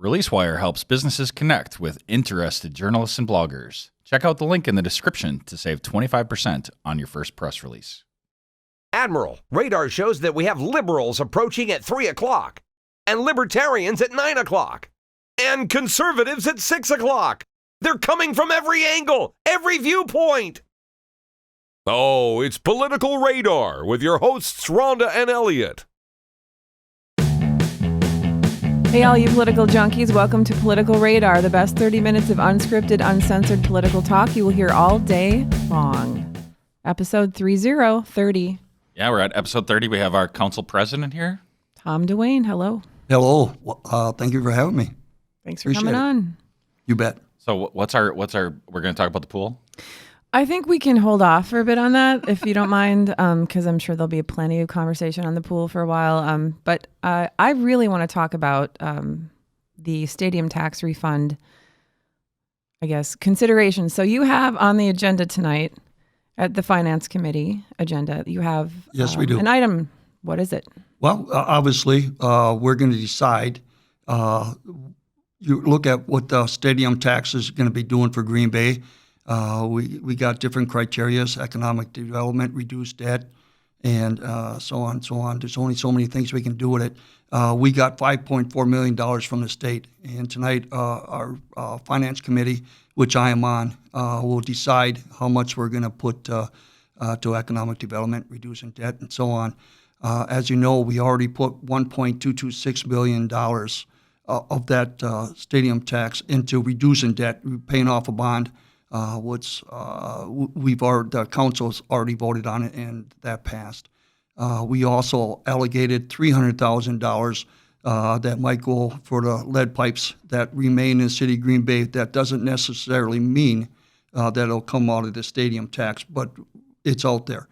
ReleaseWire helps businesses connect with interested journalists and bloggers. Check out the link in the description to save 25% on your first press release. Admiral, radar shows that we have liberals approaching at 3 o'clock, and libertarians at 9 o'clock, and conservatives at 6 o'clock. They're coming from every angle, every viewpoint. Oh, it's Political Radar with your hosts, Rhonda and Elliot. Hey, all you political junkies, welcome to Political Radar, the best 30 minutes of unscripted, uncensored political talk you will hear all day long. Episode 30. Yeah, we're at episode 30. We have our council president here. Tom De Wane, hello. Hello. Thank you for having me. Thanks for coming on. You bet. So what's our, we're going to talk about the pool? I think we can hold off for a bit on that, if you don't mind, because I'm sure there'll be plenty of conversation on the pool for a while. But I really want to talk about the stadium tax refund, I guess, considerations. So you have on the agenda tonight, at the Finance Committee agenda, you have Yes, we do. An item. What is it? Well, obviously, we're going to decide. You look at what the stadium tax is going to be doing for Green Bay. We got different criteria: economic development, reduced debt, and so on and so on. There's only so many things we can do with it. We got $5.4 million from the state, and tonight our Finance Committee, which I am on, will decide how much we're going to put to economic development, reducing debt, and so on. As you know, we already put $1.226 billion of that stadium tax into reducing debt, paying off a bond. The council's already voted on it, and that passed. We also allocated $300,000 that might go for the lead pipes that remain in the city of Green Bay. That doesn't necessarily mean that it'll come out of the stadium tax, but it's out there.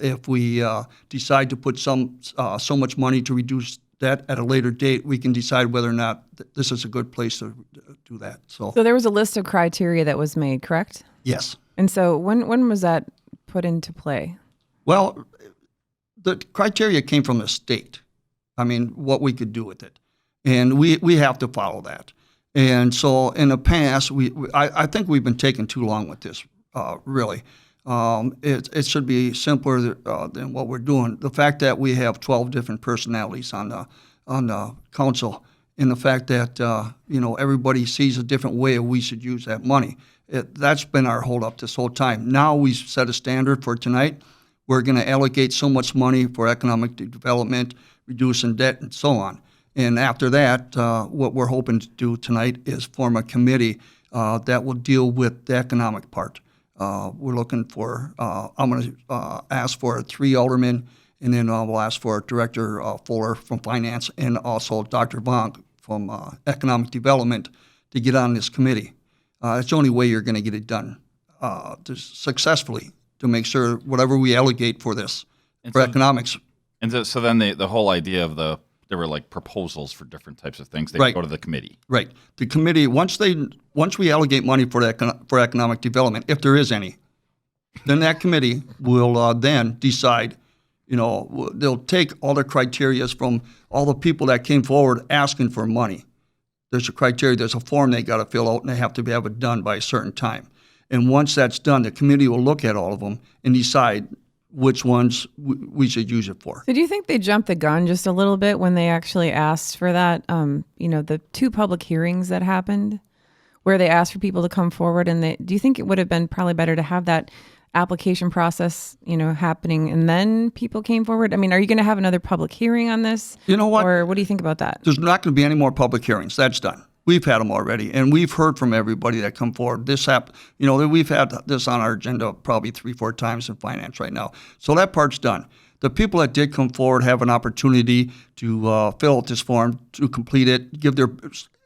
If we decide to put so much money to reduce that at a later date, we can decide whether or not this is a good place to do that. So there was a list of criteria that was made, correct? Yes. And so when was that put into play? Well, the criteria came from the state. I mean, what we could do with it. And we have to follow that. And so in the past, I think we've been taking too long with this, really. It should be simpler than what we're doing. The fact that we have 12 different personalities on the council, and the fact that everybody sees a different way we should use that money, that's been our holdup this whole time. Now we set a standard for tonight. We're going to allocate so much money for economic development, reducing debt, and so on. And after that, what we're hoping to do tonight is form a committee that will deal with the economic part. We're looking for, I'm going to ask for 3 aldermen, and then we'll ask for Director Fuller from Finance and also Dr. Vonk from Economic Development to get on this committee. It's the only way you're going to get it done successfully, to make sure whatever we allocate for this, economics. And so then the whole idea of there were like proposals for different types of things. They Right. go to the committee. Right. The committee, once we allocate money for economic development, if there is any, then that committee will then decide, they'll take all the criteria from all the people that came forward asking for money. There's a criteria, there's a form they got to fill out, and they have to have it done by a certain time. And once that's done, the committee will look at all of them and decide which ones we should use it for. So do you think they jumped the gun just a little bit when they actually asked for that? The 2 public hearings that happened where they asked for people to come forward, and do you think it would have been probably better to have that application process, happening and then people came forward? I mean, are you going to have another public heering on this? You know what? Or what do you think about that? There's not going to be any more public hearings. That's done. We've had them already, and we've heard from everybody that come forward. We've had this on our agenda probably 3-4 times in finance right now. So that part's done. The people that did come forward have an opportunity to fill out this form, to complete it, give their.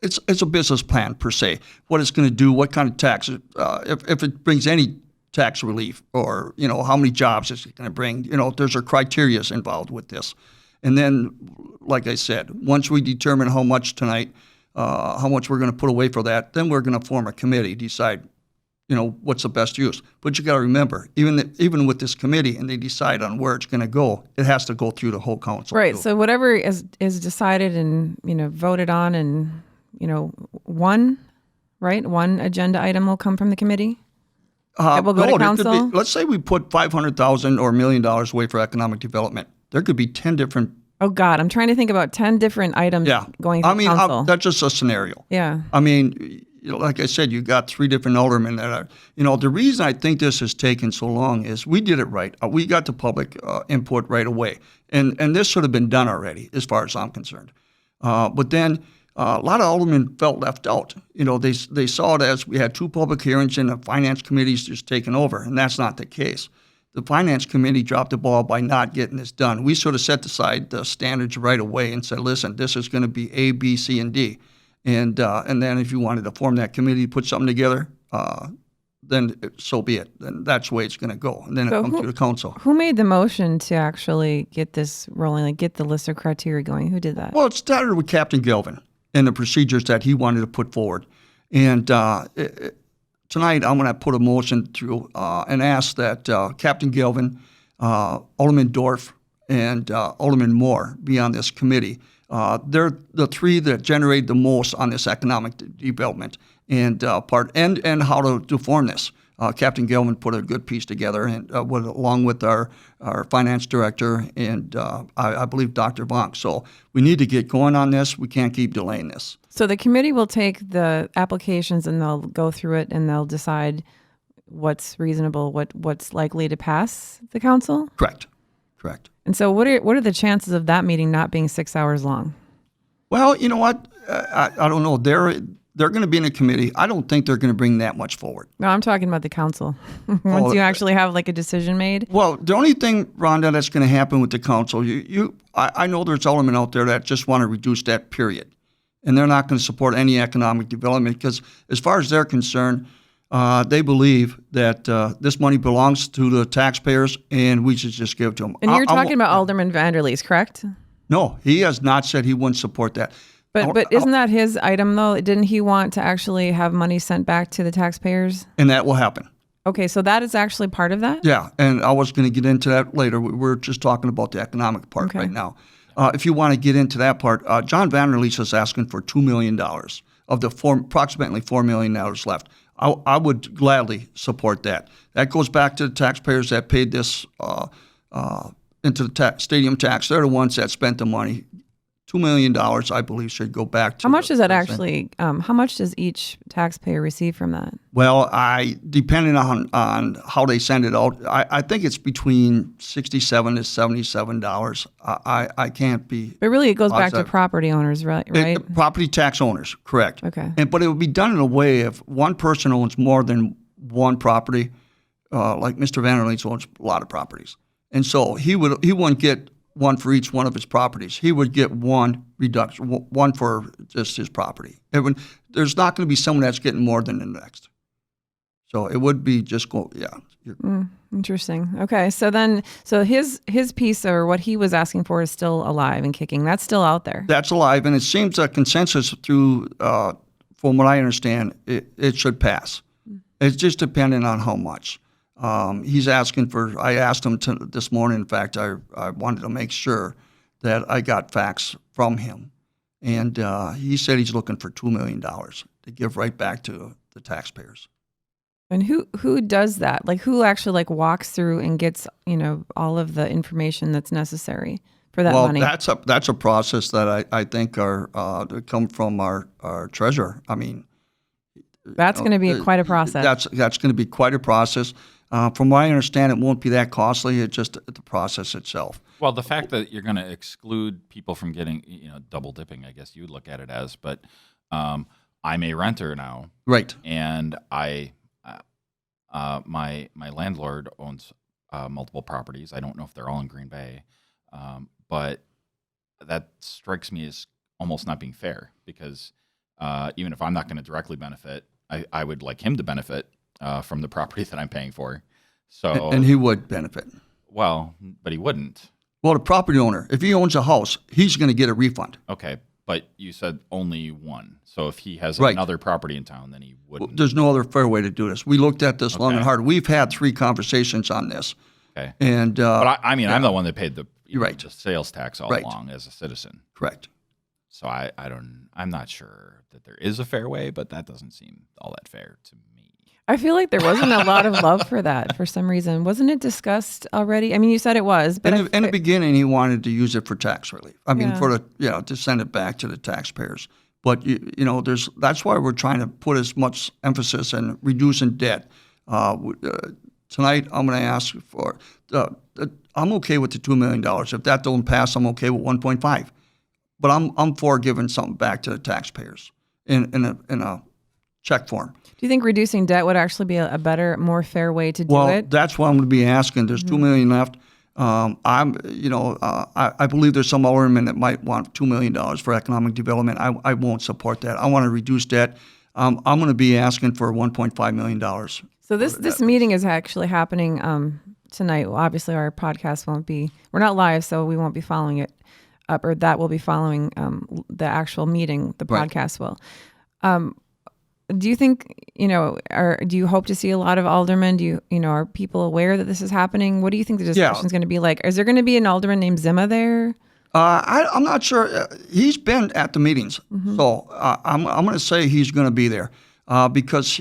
It's a business plan per se. What it's going to do, what kind of taxes, if it brings any tax relief, or how many jobs it's going to bring. There's a criteria involved with this, and then, like I said, once we determine how much tonight. How much we're going to put away for that, then we're going to form a committee, decide, what's the best use. But you got to remember, even with this committee, and they decide on where it's going to go, it has to go through the whole council. Right. too. So whatever is decided and voted on and one agenda item will come from the committee? That will go to there council? could be, let's say we put $500,000 or $1 million away for economic development. There could be 10 different. Oh God, I'm trying to think about 10 different items going to council. That's just a scenario. Yeah. I mean, like I said, you got 3 different aldermen that are, the reason I think this has taken so long is we did it right. We got the public input right away. And this should have been done already, as far as I'm concerned. But then a lot of aldermen felt left out. They saw it as we had 2 public hearings and the finance committee's just taken over, and that's not the case. The finance committee dropped the ball by not getting this done. We sort of set aside the standards right away and said, listen, this is going to be A, B, C, and D. And then if you wanted to form that committee, put something together, then so be it. Then that's the way it's going to go. And then it comes to the council. Who made the motion to actually get this rolling, like get the list of criteria going? Who did that? Well, it started with Captain Galvin and the procedures that he wanted to put forward. And tonight I'm going to put a motion through and ask that Captain Galvin, Alderman Dorff, and Alderman Moore be on this committee. They're the 3 that generate the most on this economic development and part, and how to form this. Captain Galvin put a good piece together, and along with our finance director and I believe Dr. Vonk. So we need to get going on this. We can't keep delaying this. So the committee will take the applications and they'll go through it and they'll decide what's reasonable, what's likely to pass the council? Correct. And so what are the chances of that meeting not being 6 hours long? Well, you know what? I don't know. They're going to be in a committee. I don't think they're going to bring that much forward. No, I'm talking about the council. Once you actually have like a decision made. Well, the only thing, Rhonda, that's going to happen with the council, I know there's aldermen out there that just want to reduce that period. And they're not going to support any economic development because as far as they're concerned, they believe that this money belongs to the taxpayers and we should just give it to them. And you're talking about Alderman Vanderleest, correct? No, he has not said he wouldn't support that. But isn't that his item, though? Didn't he want to actually have money sent back to the taxpayers? And that will happen. Okay, so that is actually part of that? Yeah, and I was going to get into that later. We're just talking about the economic part right now. If you want to get into that part, John Vanderleest is asking for $2 million of the approximately $4 million left. I would gladly support that. That goes back to the taxpayers that paid this into the stadium tax. They're the ones that spent the money. $2 million, I believe, should go back to. How much does that actually? How much does each taxpayer receive from that? Well, depending on how they send it out, I think it's between $67 to $77. I can't be. But really, it goes back to property owners, right? Property tax owners, correct. Okay. But it would be done in a way if one person owns more than one property, like Mr. Vanderleest owns a lot of properties, and so he wouldn't get one for each one of his properties. He would get one reduction, one for just his property. There's not going to be someone that's getting more than the next. So it would be just interesting. Okay, so his piece or what he was asking for is still alive and kicking. That's still out there. That's alive, and it seems a consensus through, from what I understand, it should pass. It's just dependent on how much. He's asking for, I asked him this morning, in fact, I wanted to make sure that I got facts from him. And he said he's looking for $2 million to give right back to the taxpayers. And who does that? Like who actually walks through and gets, all of the information that's necessary for that money? Well, that's a process that I think that come from our treasurer. I mean, that's going to be quite a process. That's going to be quite a process. From what I understand, it won't be that costly. It's just the process itself. Well, the fact that you're going to exclude people from getting, double dipping, I guess you would look at it as. But I'm a renter now, right? And my landlord owns multiple properties. I don't know if they're all in Green Bay, but that strikes me as almost not being fair because even if I'm not going to directly benefit, I would like him to benefit. From the property that I'm paying for. So and he would benefit. Well, but he wouldn't. Well, the property owner, if he owns a house, he's going to get a refund. Okay, but you said only one. So if he has another property in town, then he wouldn't. Well, there's no other fair way to do this. We looked at this long and hard. We've had 3 conversations on this. Okay. And but I'm the one that paid the, the sales tax all along as a citizen. Correct. So I'm not sure that there is a fair way, but that doesn't seem all that fair to me. I feel like there wasn't a lot of love for that for some reason. Wasn't it discussed already? I mean, you said it was, but In the beginning, he wanted to use it for tax relief. I mean, Yeah. to send it back to the taxpayers. But that's why we're trying to put as much emphasis in reducing debt. Tonight, I'm going to ask for. I'm okay with the $2 million. If that don't pass, I'm okay with 1.5. But I'm for giving something back to the taxpayers in a check form. do you think reducing debt would actually be a better, more fair way to do Well, it? that's what I'm going to be asking. There's $2 million left. I believe there's some aldermen that might want $2 million for economic development. I won't support that. I want to reduce debt. I'm going to be asking for $1.5 million. So this meeting is actually happening tonight. Well, obviously, our podcast won't be. We're not live, so we won't be following it up, or that will be following the actual meeting. The Right. podcast will. Do you think, do you hope to see a lot of aldermen? Are people aware that this is happening? What do you think the discussion is going to be like? Is there going to be an alderman named Zima there? I'm not sure. He's been at the meetings, so I'm going to say he's going to be there because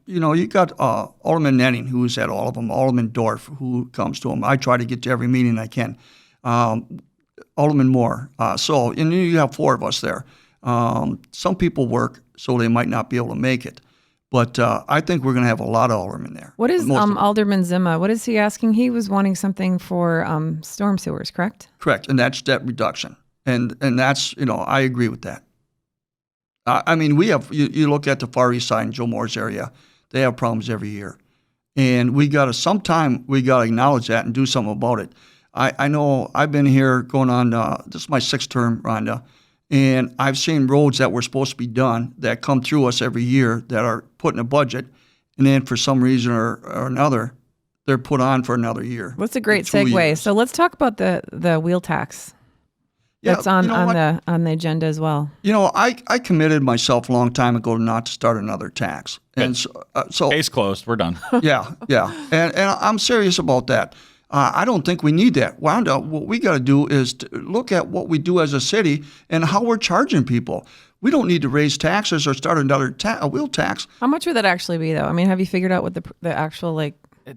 you got Alderman Nenning, who's at all of them. Alderman Dorff, who comes to them. I try to get to every meeting I can. Alderman Moore. And you have 4 of us there. Some people work, so they might not be able to make it. But I think we're going to have a lot of aldermen there. What is Alderman Zima? What is he asking? He was wanting something for storm sewers, correct? Correct, and that's debt reduction. And that's, I agree with that. I mean, we have, you look at the Far East Side in Joe Moore's area, they have problems every year. And we got to acknowledge that and do something about it. I know I've been here going on, this is my 6th term, Rhonda, and I've seen roads that were supposed to be done that come through us every year that are put in a budget, and then for some reason or another, they're put on for another year. That's a great 2 segue. years. So let's talk about the wheel tax. That's on the agenda as well. I committed myself a long time ago not to start another tax, and so Case closed. We're done. yeah, and I'm serious about that. I don't think we need that. Wanda, what we got to do is to look at what we do as a city and how we're charging people. We don't need to raise taxes or start another a wheel tax. How much would that actually be, though? I mean, have you figured out what the actual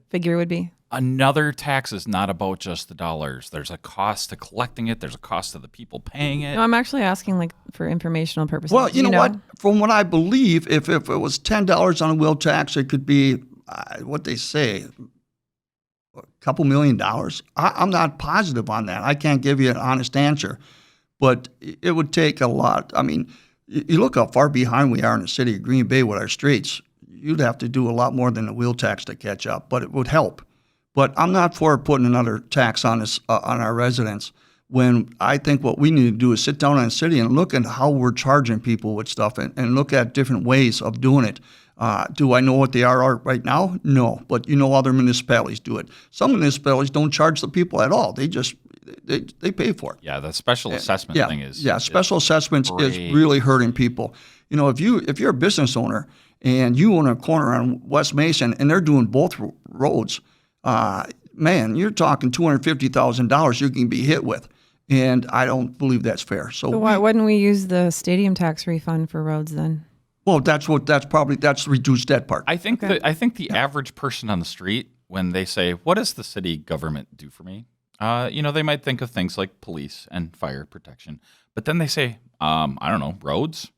figure would be? Another tax is not about just the dollars. There's a cost to collecting it. There's a cost to the people paying it. No, I'm actually asking for informational purposes. Well, you know what? From what I believe, if it was $10 on a wheel tax, it could be what they say, a couple $1 million. I'm not positive on that. I can't give you an honest answer, but it would take a lot. I mean, you look how far behind we are in the city of Green Bay with our streets. You'd have to do a lot more than a wheel tax to catch up, but it would help. But I'm not for putting another tax on us on our residents when I think what we need to do is sit down in the city and look at how we're charging people with stuff and look at different ways of doing it. Do I know what they are right now? No, but other municipalities do it. Some municipalities don't charge the people at all. They just they pay for it. Yeah, the special assessment thing is special assessments is really hurting people. If you're a business owner and you own a corner on West Mason and they're doing both roads, man, you're talking $250,000 you can be hit with, and I don't believe that's fair. So why wouldn't we use the stadium tax refund for roads then? Well, that's reduced debt part. I think the average person on the street, when they say, "What does the city government do for me?" They might think of things like police and fire protection, but then they say, "I don't know, roads."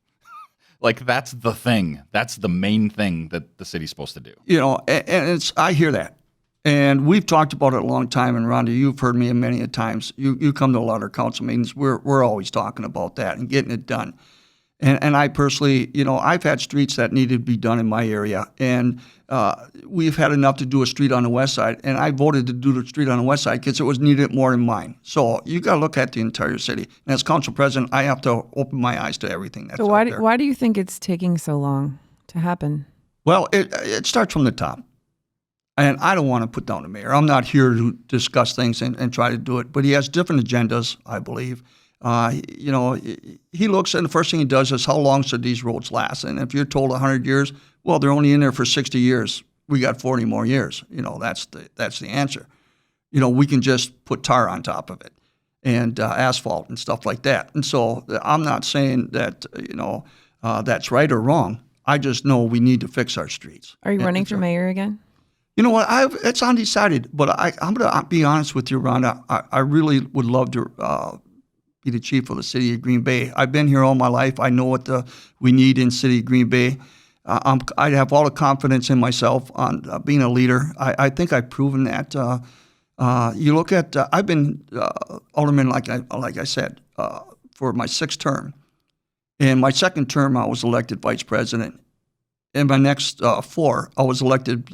Like that's the thing. That's the main thing that the city's supposed to do. And I hear that. And we've talked about it a long time, and Rhonda, you've heard me many a times. You come to a lot of our council meetings. We're always talking about that and getting it done. And I personally, I've had streets that needed to be done in my area, and we've had enough to do a street on the west side, and I voted to do the street on the west side because it was needed more in mine. So you got to look at the entire city. And as council president, I have to open my eyes to everything that's out there. Why do you think it's taking so long to happen? Well, it starts from the top. And I don't want to put down the mayor. I'm not here to discuss things and try to do it. But he has different agendas, I believe. He looks and the first thing he does is how long should these roads last? And if you're told 100 years, well, they're only in there for 60 years. We got 40 more years. That's the answer. We can just put tar on top of it. and asphalt and stuff like that. And so I'm not saying that, that's right or wrong. I just know we need to fix our streets. Are you running for mayor again? You know what? It's undecided, but I'm going to be honest with you, Rhonda. I really would love to be the chief of the city of Green Bay. I've been here all my life. I know what we need in city of Green Bay. I have all the confidence in myself on being a leader. I think I've proven that. You look at I've been alderman, like I said, for my 6th term. In my 2nd term, I was elected vice president. In my next 4, I was elected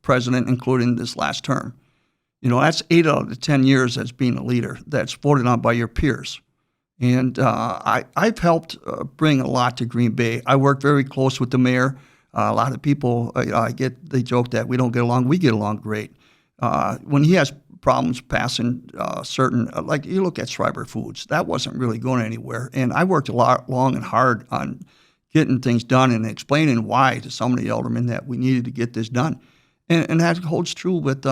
president, including this last term. That's 8 out of the 10 years as being a leader that's voted on by your peers. And I've helped bring a lot to Green Bay. I work very close with the mayor. A lot of people, they joke that we don't get along. We get along great. When he has problems passing certain, like you look at Schreiber Foods, that wasn't really going anywhere. And I worked a lot long and hard on getting things done and explaining why to some of the aldermen that we needed to get this done. And that holds true with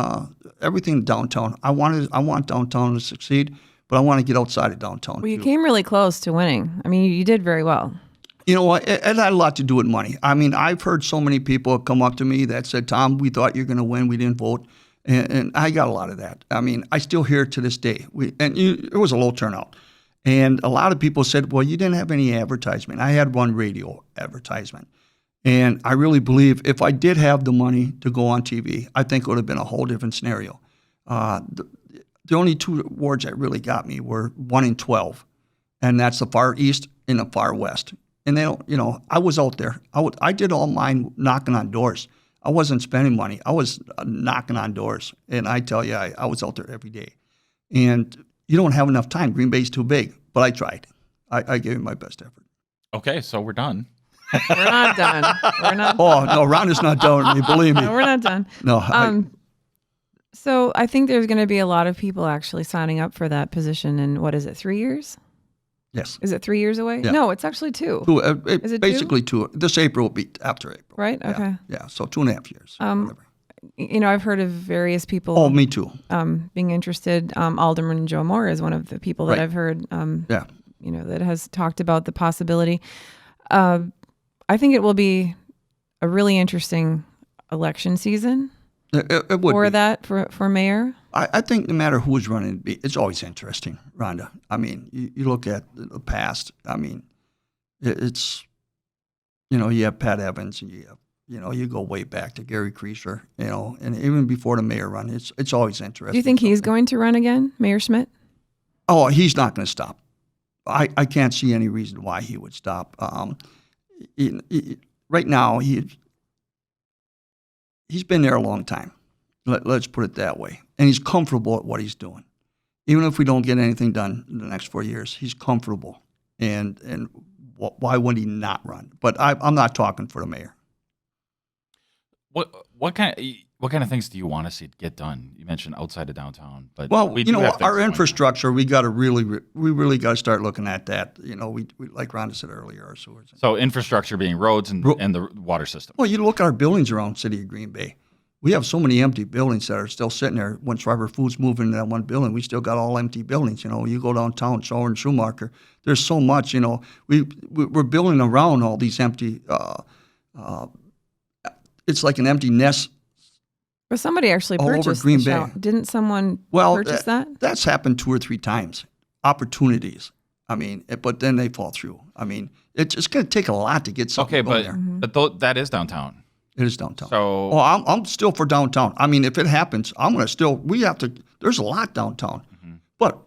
everything downtown. I want downtown to succeed, but I want to get outside of downtown. Well, you too. came really close to winning. I mean, you did very well. You know what? It had a lot to do with money. I mean, I've heard so many people come up to me that said, Tom, we thought you were going to win. We didn't vote. And I got a lot of that. I mean, I still hear it to this day. It was a low turnout. And a lot of people said, well, you didn't have any advertisement. I had one radio advertisement. And I really believe if I did have the money to go on TV, I think it would have been a whole different scenario. The only 2 wards that really got me were 1 in 12, and that's the far east and the far west. And they don't, I was out there. I did all mine knocking on doors. I wasn't spending money. I was knocking on doors, and I tell you, I was out there every day. And you don't have enough time. Green Bay's too big, but I tried. I gave it my best effort. Okay, so we're done. We're not done. We're not. Oh no, Rhonda's not done with me. Believe me. No, we're not done. No. So I think there's going to be a lot of people actually signing up for that position in, what is it, 3 years? Yes. Is it 3 years away? Yeah. No, it's actually 2. Is it basically 2? This April will be after April. Right? Yeah. Okay. Yeah. So 2.5 years. Whatever. I've heard of various people. Oh, me too. Being interested. Alderman Joe Moore is one of the people that Right. I've heard. Yeah. That has talked about the possibility. I think it will be a really interesting election season It would for be. that for mayor. I think no matter who's running, it's always interesting, Rhonda. I mean, you look at the past. I mean, it's you have Pat Evans, and you go way back to Gary Kreischer, and even before the mayor run, it's always interesting. Do you think he's going to run again, Mayor Schmidt? Oh, he's not going to stop. I can't see any reason why he would stop. Right now, he's been there a long time. Let's put it that way. And he's comfortable at what he's doing. Even if we don't get anything done in the next 4 years, he's comfortable. And why would he not run? But I'm not talking for the mayor. What kind of things do you want to see get done? You mentioned outside of downtown, but Well, we do have things our going. infrastructure, we really got to start looking at that. We like Rhonda said earlier, our sewers. So infrastructure being roads and the water system. Well, you look at our buildings around City of Green Bay. We have so many empty buildings that are still sitting there. When Schreiber Foods moved into that one building, we still got all empty buildings. You go downtown, Schauer and Schumacher. There's so much. We're building around all these empty. It's like an empty nest. But somebody actually All over purchased Green the Bay. shell. Didn't someone Well, purchase that? That's happened 2 or 3 times. Opportunities. I mean, but then they fall through. I mean, it's going to take a lot to get something Okay, going there. but that is downtown. It is downtown. So I'm still for downtown. I mean, if it happens, I'm going to still. We have to. There's a lot downtown, but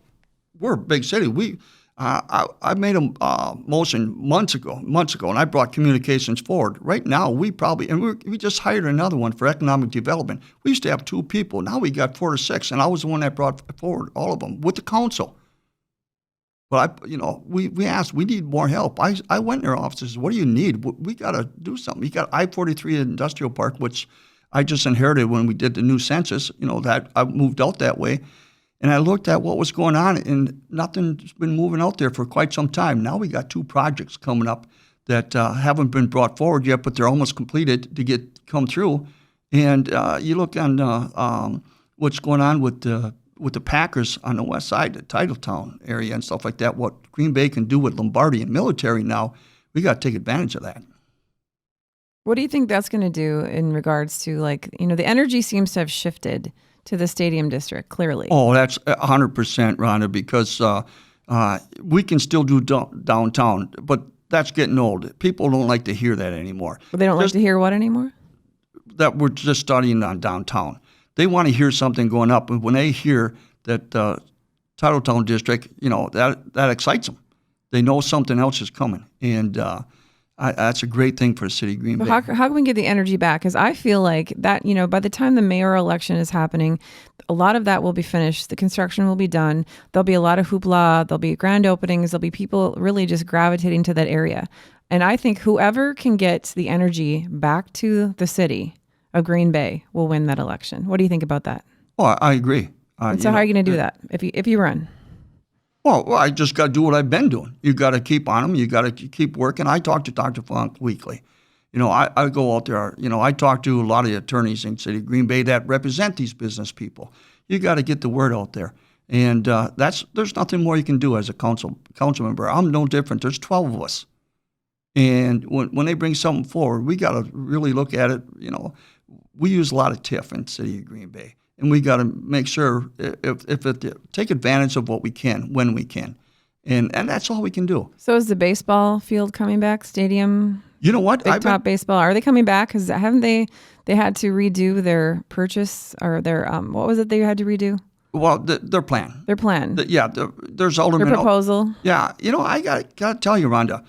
we're a big city. I made a motion months ago, and I brought communications forward. Right now, we just hired another one for economic development. We used to have 2 people. Now we got 4 to 6, and I was the one that brought forward all of them with the council. But we asked, we need more help. I went in their offices. What do you need? We got to do something. You got I-43 Industrial Park, which I just inherited when we did the new census. That I moved out that way, and I looked at what was going on, and nothing's been moving out there for quite some time. Now we got 2 projects coming up that haven't been brought forward yet, but they're almost completed to come through. And you look on what's going on with the with the Packers on the west side, the Titletown area and stuff like that, what Green Bay can do with Lombardi and military now, we got to take advantage of that. What do you think that's going to do in regards to, like, the energy seems to have shifted to the stadium district, clearly? Oh, that's 100%, Rhonda, because we can still do downtown, but that's getting old. People don't like to hear that anymore. But they don't like to hear what anymore? That we're just studying on downtown. They want to hear something going up, and when they hear that Titletown district, that excites them. They know something else is coming, and that's a great thing for the city of Green Bay. But how can we get the energy back? Because I feel like that, by the time the mayoral election is happening, a lot of that will be finished. The construction will be done. There'll be a lot of hoopla. There'll be grand openings. There'll be people really just gravitating to that area. And I think whoever can get the energy back to the city of Green Bay will win that election. What do you think about that? Oh, I agree. And so how are you going to do that if you run? Well, I just got to do what I've been doing. You got to keep on them. You got to keep working. I talk to Dr. Funk weekly. I go out there. I talk to a lot of the attorneys in the city of Green Bay that represent these business people. You got to get the word out there, and there's nothing more you can do as a council member. I'm no different. There's 12 of us, and when they bring something forward, we got to really look at it. We use a lot of TIF in the city of Green Bay. And we got to make sure take advantage of what we can when we can, and that's all we can do. So is the baseball field coming back? Stadium? You know what? Big Top baseball. Are they coming back? Because haven't they had to redo their purchase or their what was it they had to redo? Well, their plan. Their plan. There's Alderman. Their proposal. Yeah. I got to tell you, Rhonda,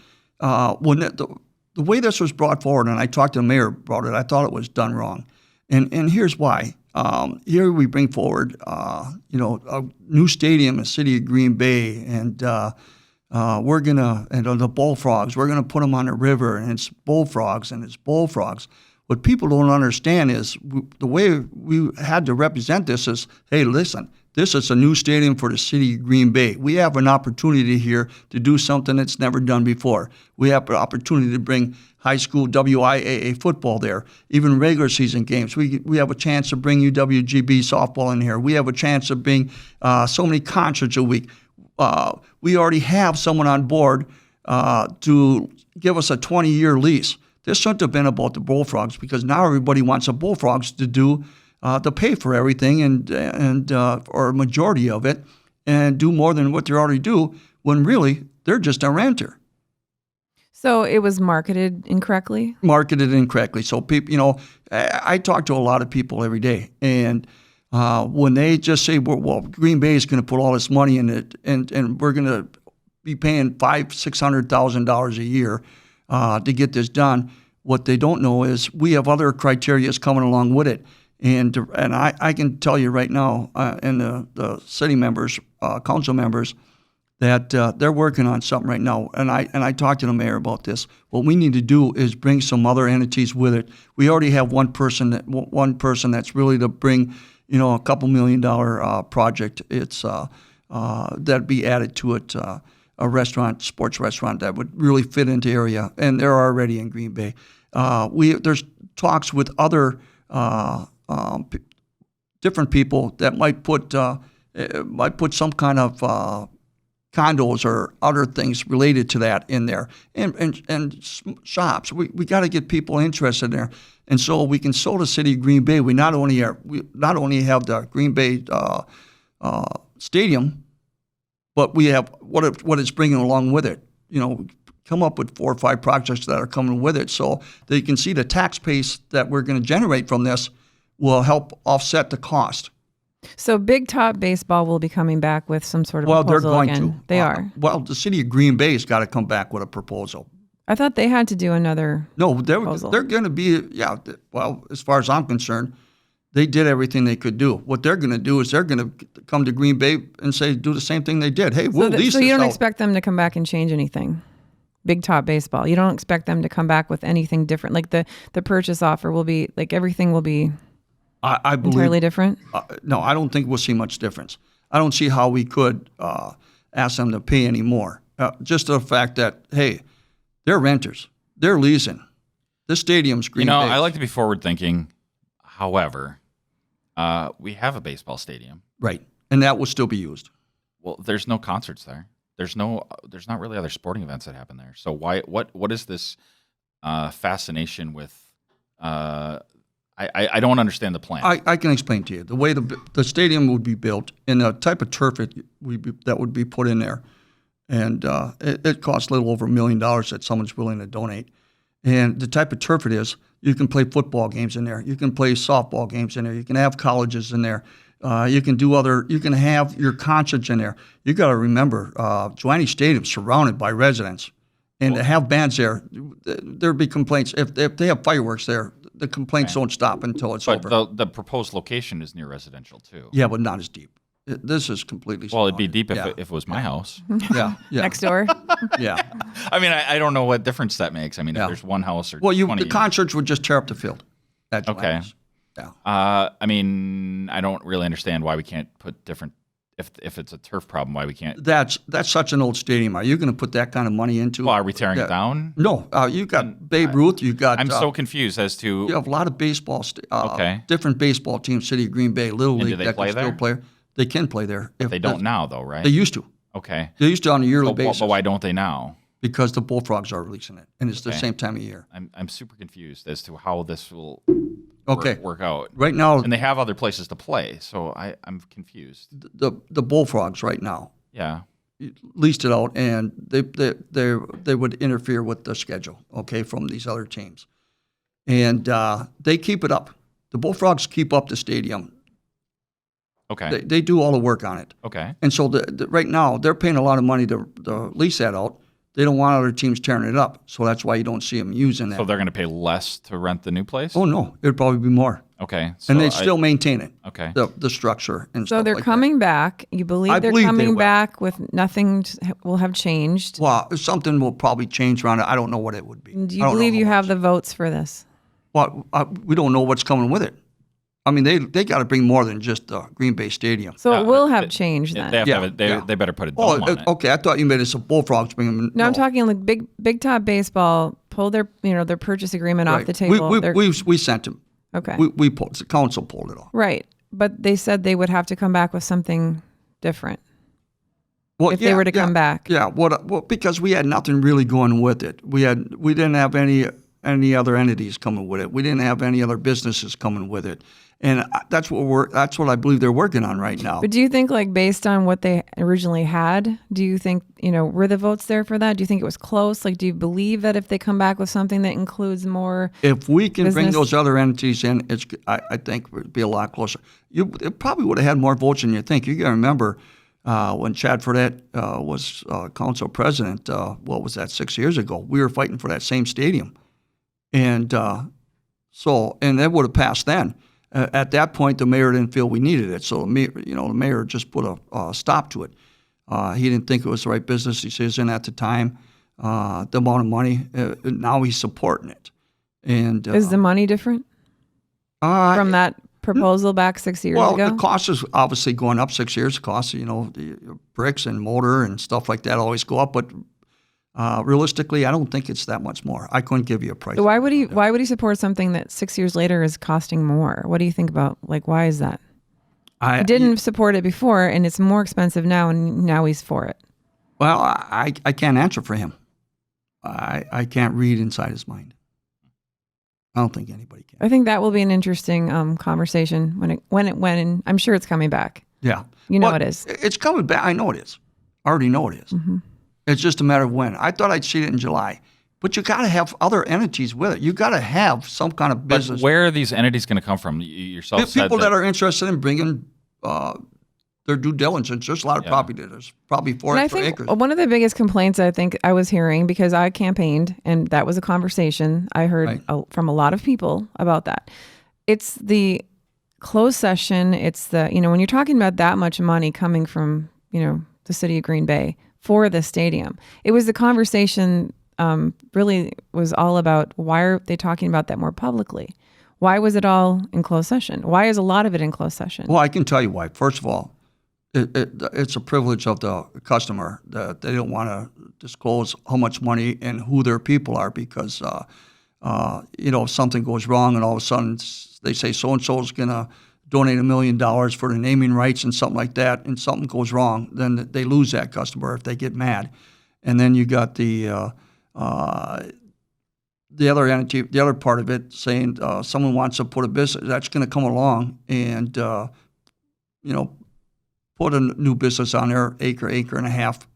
when the way this was brought forward, and I talked to the mayor about it, I thought it was done wrong, and here's why. Here we bring forward, a new stadium in the city of Green Bay, and we're gonna, and the bullfrogs, we're gonna put them on the river, and it's bullfrogs, and it's bullfrogs. What people don't understand is the way we had to represent this is, hey, listen, this is a new stadium for the city of Green Bay. We have an opportunity here to do something that's never done before. We have an opportunity to bring high school WIAA football there, even regular season games. We have a chance to bring UWGB softball in here. We have a chance to bring so many concerts a week. We already have someone on board to give us a 20-year lease. This shouldn't have been about the bullfrogs, because now everybody wants the bullfrogs to pay for everything and or a majority of it, and do more than what they already do, when really they're just a renter. So it was marketed incorrectly? Marketed incorrectly. So people, I talk to a lot of people every day, and when they just say, well, Green Bay is going to put all this money in it, and we're going to be paying $500,000-$600,000 a year to get this done, what they don't know is we have other criteria coming along with it. And I can tell you right now, and the city members, council members, that they're working on something right now. And I talked to the mayor about this. What we need to do is bring some other entities with it. We already have one person that's really to bring, a $2 million project. It's that'd be added to it. A restaurant, sports restaurant that would really fit into area, and they're already in Green Bay. There's talks with other different people that might put some kind of condos or other things related to that in there, and shops. We got to get people interested there, and so we can sell the city of Green Bay. We not only have the Green Bay stadium, but we have what it's bringing along with it. Come up with 4 or 5 projects that are coming with it, so that you can see the tax base that we're going to generate from this will help offset the cost. So Big Top Baseball will be coming back with some sort of proposal they're going again. to. They are. Well, the city of Green Bay's got to come back with a proposal. I thought they had to do another proposal. They're going to be, well, as far as I'm concerned, they did everything they could do. What they're going to do is they're going to come to Green Bay and do the same thing they did. Hey, we'll lease this out. So you don't expect them to come back and change anything? Big Top Baseball. You don't expect them to come back with anything different? Like the purchase offer will be, like everything will be I believe, entirely different? No, I don't think we'll see much difference. I don't see how we could ask them to pay any more. Just the fact that, hey, they're renters. They're leasing. This stadium's Green Bay. I like to be forward thinking. However, we have a baseball stadium. Right. and that will still be used. Well, there's no concerts there. There's not really other sporting events that happen there. So what is this fascination with? I don't understand the plan. I can explain to you the way the stadium would be built and the type of turf that would be put in there, and it costs a little over $1 million that someone's willing to donate. And the type of turf it is, you can play football games in there, you can play softball games in there, you can have colleges in there, you can have your concerts in there. You got to remember, Joanne Stadium's surrounded by residents, and to have bands there, there'd be complaints if they have fireworks there. The complaints don't stop until it's over. But the proposed location is near residential too. Yeah, but not as deep. This is completely. Well, it'd be deep yeah. if it was my house. Yeah, yeah. Next door. Yeah. I mean, I don't know what difference that makes. I mean, Yeah. if there's one house or Well, 20. the concerts would just tear up the field. At Okay. Joanne's. Yeah. I mean, I don't really understand why we can't put different. If it's a turf problem, why we can't? That's such an old stadium. Are you going to put that kind of money into? Well, are we tearing Yeah. it down? No. You got Babe Ruth. You got. I'm so confused as to. You have a lot of baseball. Okay. Different baseball teams. City of Green Bay, Little And do League they that play can still there? play. They can play there. If They don't now, though, right? They used to. Okay. They used to on a yearly basis. But why don't they now? Because the Bullfrogs are releasing it, and it's the Okay. same time of year. I'm super confused as to how this will Okay. work out. Right now, And they have other places to play, so I'm confused. the Bullfrogs right now Yeah. leased it out, and they would interfere with the schedule, okay, from these other teams, and they keep it up. The Bullfrogs keep up the stadium. Okay. They do all the work on it, Okay. and so right now they're paying a lot of money to lease that out. They don't want other teams tearing it up, so that's why you don't see them using that. So they're going to pay less to rent the new place? Oh no, it'd probably be more, Okay. So and they'd still maintain it. Okay. The structure and So stuff they're like coming back. You believe I they're believe they coming will. back with nothing will have changed. that. Well, something will probably change around it. I don't know what it would be. Do I you don't know believe how you much. have the votes for this? Well, we don't know what's coming with it. I mean, they got to bring more than just the Green Bay Stadium. So Yeah, it will it- have changed They then. have to Yeah, have it. yeah. They better put a Oh, dome on it. okay. I thought you made it so Bullfrogs bring them. No, I'm talking like Big Top Baseball pulled their purchase agreement off the table. We sent them. Okay. We pulled. The council pulled it off. Right. But they said they would have to come back with something different Well, if they were to come back. Yeah. Well, because we had nothing really going with it. We didn't have any other entities coming with it. We didn't have any other businesses coming with it. And that's what I believe they're working on right now. But do you think, like, based on what they originally had, do you think, were the votes there for that? Do you think it was close? Like, do you believe that if they come back with something that includes more? If we can bring business? those other entities in, I think it would be a lot closer. It probably would have had more votes than you think. You got to remember when Chad Fredette was council president, what was that, 6 years ago? We were fighting for that same stadium. And and that would have passed then. At that point, the mayor didn't feel we needed it, so the mayor just put a stop to it. He didn't think it was the right business decision at the time. The amount of money, now he's supporting it. And Is the money different from that proposal back 6 years well, ago? the cost is obviously going up 6 years. The cost, the bricks and mortar and stuff like that always go up, but realistically, I don't think it's that much more. I couldn't give you a price. So why would he support something that 6 years later is costing more? What do you think about, like, why is that? He didn't support it before, and it's more expensive now, and now he's for it. Well, I can't answer for him. I can't read inside his mind. I don't think anybody can. I think that will be an interesting conversation when I'm sure it's coming back. Yeah. Well, But it is. It's coming back. I know it is. I already know it is. Mm-hmm. It's just a matter of when. I thought I'd see it in July. But you got to have other entities with it. You got to have some kind of But business. where are these entities going to come from? You yourself said People that are interested in bringing their due diligence. There's a lot of property. There's probably 4 And I extra think acres. one of the biggest complaints I think I was hearing, because I campaigned and that was a conversation I heard Right. from a lot of people about that. It's the closed session. It's the, when you're talking about that much money coming from, the city of Green Bay for the stadium, it was the conversation really was all about, why are they talking about that more publicly? Why was it all in closed session? Why is a lot of it in closed session? Well, I can tell you why. First of all, it's a privilege of the customer that they don't want to disclose how much money and who their people are because, if something goes wrong and all of a sudden they say so-and-so is going to donate $1 million for the naming rights and something like that, and something goes wrong, then they lose that customer if they get mad. And then you got the other entity, the other part of it, saying someone wants to put a business that's going to come along and put a new business on their acre and a half.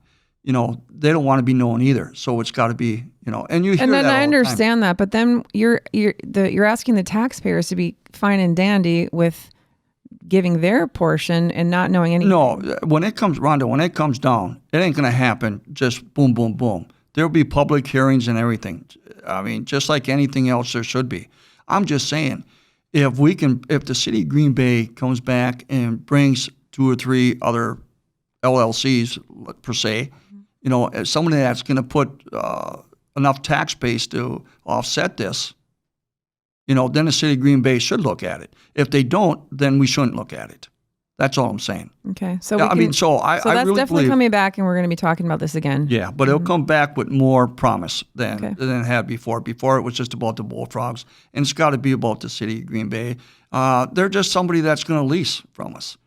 They don't want to be known either. So it's got to be, and you hear and then that all I the understand that, but then you're asking the taxpayers to be fine and dandy with giving their portion and not knowing anything. No, Rhonda, when it comes down, it ain't going to happen just boom, boom, boom. There'll be public hearings and everything. I mean, just like anything else there should be. I'm just saying, if the city of Green Bay comes back and brings 2 or 3 other LLCs per se, as somebody that's going to put enough tax base to offset this, then the city of Green Bay should look at it. If they don't, then we shouldn't look at it. That's all I'm saying. Okay, so I that's really definitely believe, coming back, and we're going to be talking about this again. Yeah, but it'll come back with more promise than it had before. Before it was just about the bullfrogs, and it's got to be about the city of Green Bay. They're just somebody that's going to lease from us.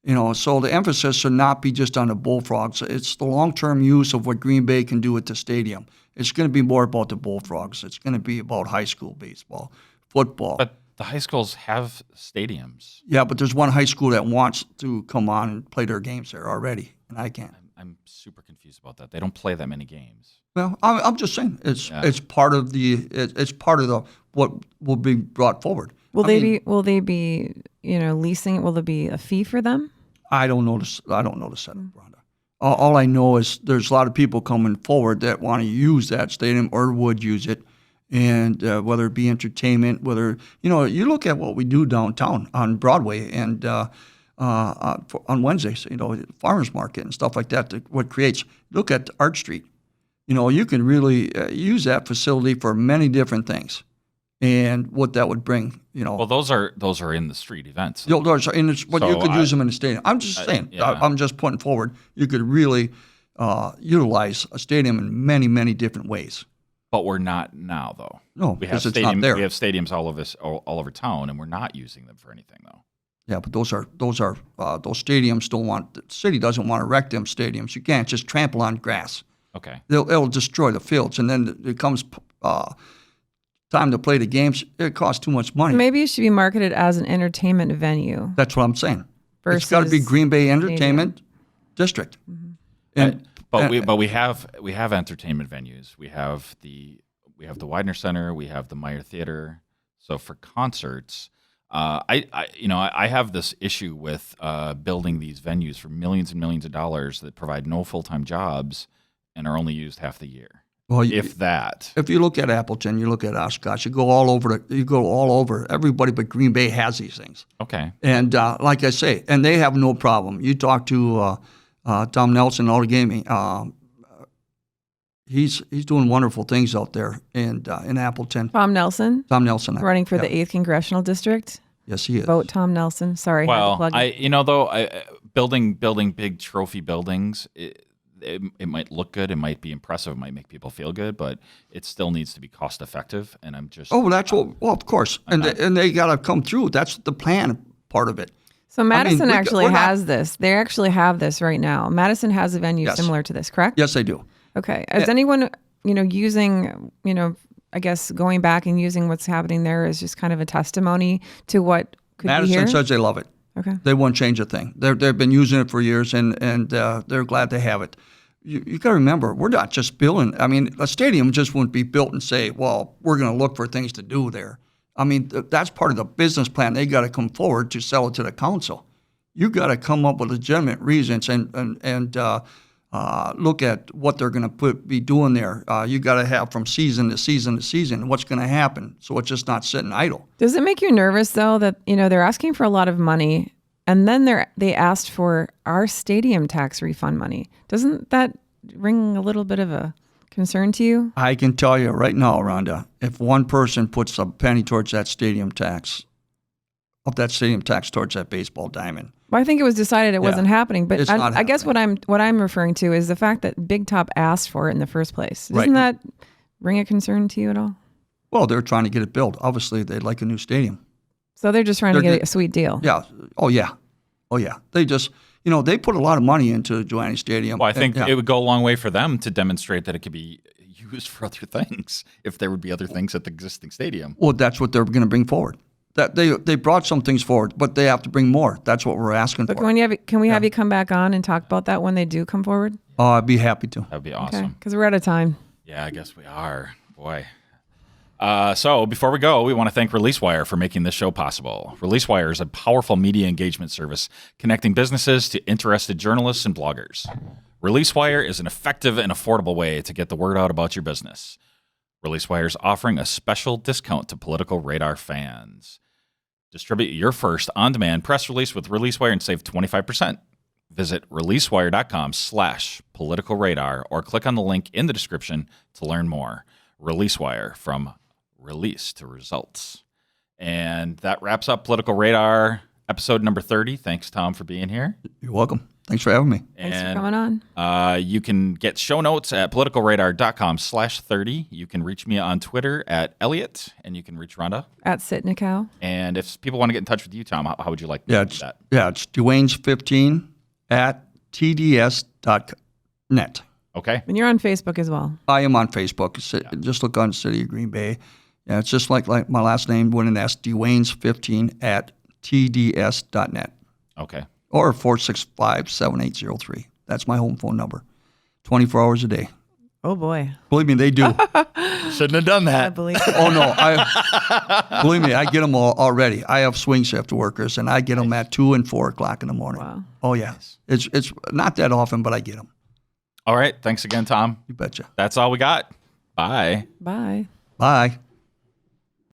So the emphasis should not be just on the bullfrogs. It's the long-term use of what Green Bay can do at the stadium. It's going to be more about the bullfrogs. It's going to be about high school baseball, football. But the high schools have stadiums. Yeah, but there's one high school that wants to come on and play their games there already, and I can't. I'm super confused about that. They don't play that many games. Well, I'm just saying it's part of the what will be brought forward. Will they be leasing it? Will there be a fee for them? I don't know the setup, Rhonda. All I know is there's a lot of people coming forward that want to use that stadium or would use it, and whether it be entertainment, whether you look at what we do downtown on Broadway and on Wednesdays, farmers market and stuff like that. What creates? Look at Arch Street. You can really use that facility for many different things. And what that would bring, Well, those are in the street events. Those are but you could use them in the stadium. I'm just saying. Yeah. I'm just putting forward. You could really utilize a stadium in many, many different ways. But we're not now, though. No, because it's not there. We have stadiums all over town, and we're not using them for anything, though. Yeah, but those stadiums don't want. The city doesn't want to wreck them stadiums. You can't just trample on grass. Okay. It'll destroy the fields, and then it comes. Time to play the games, it costs too much money. Maybe it should be marketed as an entertainment venue. That's what I'm saying. It's got to be Green Bay Entertainment District. Mm-hmm. We have entertainment venues. We have the Widener Center. We have the Meyer Theater. So for concerts, I have this issue with building these venues for millions and millions of dollars that provide no full-time jobs and are only used half the year. Well, if that. If you look at Appleton, you look at Oshkosh, you go all over. Everybody but Green Bay has these things. Okay. And like I say, and they have no problem. You talk to Tom Nelson, all the gaming. He's doing wonderful things out there in Appleton. Tom Nelson, running for the 8th Congressional District. Yes, he is. Vote Tom Nelson. Sorry. Well, building big trophy buildings. It might look good, it might be impressive, it might make people feel good, but it still needs to be cost effective. And I'm just of course, and they got to come through. That's the plan part of it. So Madison has this. They actually have this right now. Madison has a venue similar to this, correct? Yes, they do. Okay. Is anyone using I guess going back and using what's happening there is just kind of a testimony to what could be here? Madison says they love it. Okay. They won't change a thing. They've been using it for years, and they're glad to have it. You got to remember, we're not just building. I mean, a stadium just wouldn't be built and say, well, we're going to look for things to do there. I mean, that's part of the business plan. They got to come forward to sell it to the council. You got to come up with legitimate reasons and look at what they're going to be doing there. You got to have from season to season to season what's going to happen, so it's just not sitting idle. Does it make you nervous though that they're asking for a lot of money, and then they asked for our stadium tax refund money? Doesn't that ring a little bit of a concern to you? I can tell you right now, Rhonda, if one person puts a penny towards that stadium tax, towards that baseball diamond. Well, I think it was decided it wasn't happening, but I guess what happening. I'm referring to is the fact that Big Top asked for it in the first place. Doesn't that ring a concern to you at all? Well, they're trying to get it built. Obviously, they'd like a new stadium. So they're just trying to get a sweet deal. Yeah. Oh, yeah. Oh, yeah. They just, they put a lot of money into De Wane Stadium. Well, I think it would go a long way for them to demonstrate that it could be used for other things if there would be other things at the existing stadium. Well, that's what they're going to bring forward. That they brought some things forward, but they have to bring more. That's what we're asking for. Can we have you come back on and talk about that when they do come forward? Oh, I'd be happy to. That'd be awesome. Because we're out of time. Yeah, I guess we are. Boy. So before we go, we want to thank ReleaseWire for making this show possible. ReleaseWire is a powerful media engagement service connecting businesses to interested journalists and bloggers. ReleaseWire is an effective and affordable way to get the word out about your business. ReleaseWire is offering a special discount to Political Radar fans. Distribute your first on-demand press release with ReleaseWire and save 25%. Visit releasewire.com/politicalradar or click on the link in the description to learn more. ReleaseWire, from release to results. And that wraps up Political Radar episode number 30. Thanks, Tom, for being here. You're welcome. Thanks for having me. Thanks for coming on. You can get show notes at politicalradar.com/30. You can reach me on Twitter at Elliot, and you can reach Rhonda At Sitnikow. And if people want to get in touch with you, Tom, how would you like to do that? It's Dwayne's15 at tds.net. Okay. And you're on Facebook as well. I am on Facebook. Just look on City of Green Bay. Yeah, it's just like my last name, with an S, Dwayne's15 at tds.net. Okay. Or 465-7803. That's my home phone number. 24 hours a day. Oh, boy. Believe me, they do. Shouldn't have done that. I believe it. Oh, no. Believe me, I get them all already. I have swing shift workers, and I get them at 2 and 4 o'clock in the morning. Wow. Oh, yeah. It's not that often, but I get them. All right. Thanks again, Tom. You betcha. That's all we got. Bye. Bye. Bye.